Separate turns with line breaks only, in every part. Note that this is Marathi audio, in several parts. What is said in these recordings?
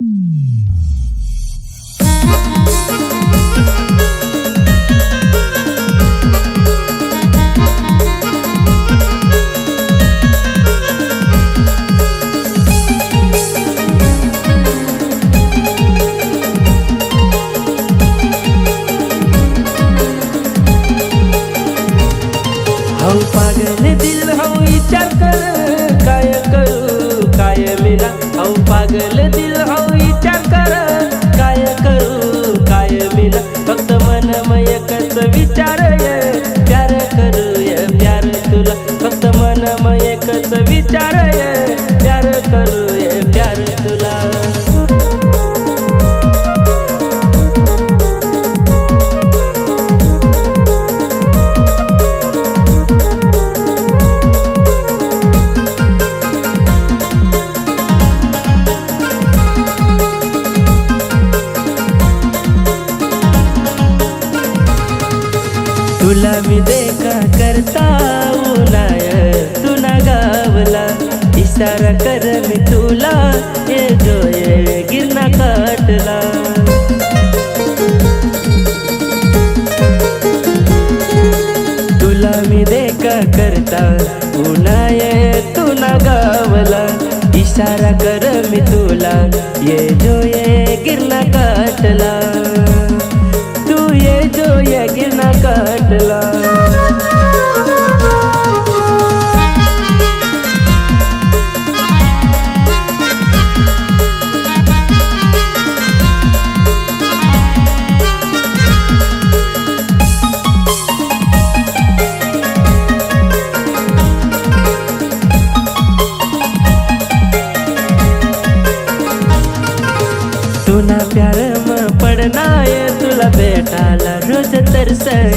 हऊ पागल दिल हऊ विचार कर काय करू काय मिला। हऊ पागल दिल हऊ विचार कर काय करू काय मिला। फक्त मन एकच विचार ये प्यार करू ये प्यार तुला। फक्त मन एकच विचार ये प्यार करू ये प्यार तुला। तुला मी देखा करता उन्हाय तुना गावला। इशारा कर मी तुला ये जो ये गिरना काटला। तुला मी देखा करता उन्हाय तुना गावला। इशारा कर मी तुला ये जो ये गिरना काटला। तू ये जो ये गिरना काटला। तुना प्यार में पड़ना है तुला भेटाला रोज तरसय।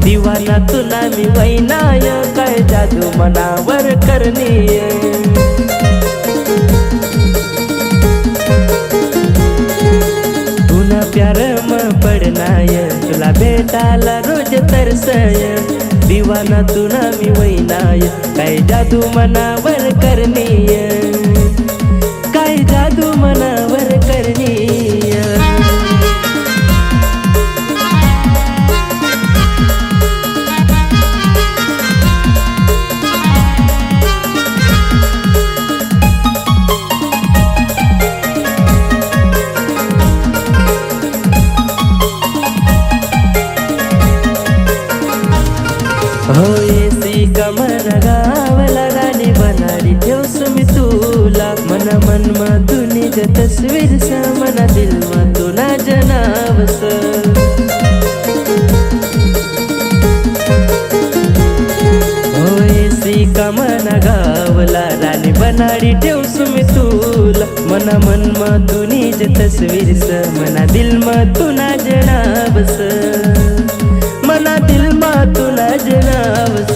दीवाना तुला मी वैनाय काय जादू मनावर करनीय। तुना प्यार में पड़ना है तुला भेटाला रोज तरसय। दीवाना तुला मी वैनाय काय जादू मनावर करनीय। काय जादू मनावर करनीय। हो एसी कमर गावला राणी बनाडी ठेवस मी तुला। मन मन मधुनी ज तस्वीर स मना दिल तुना जनावस। हो एसी कमन गावला राणी बनाडी ठेवस मी तुला। मन मन मधुनी ज तस्वीर स मना दिल तुना जनावस। मना दिल तुना जनावस।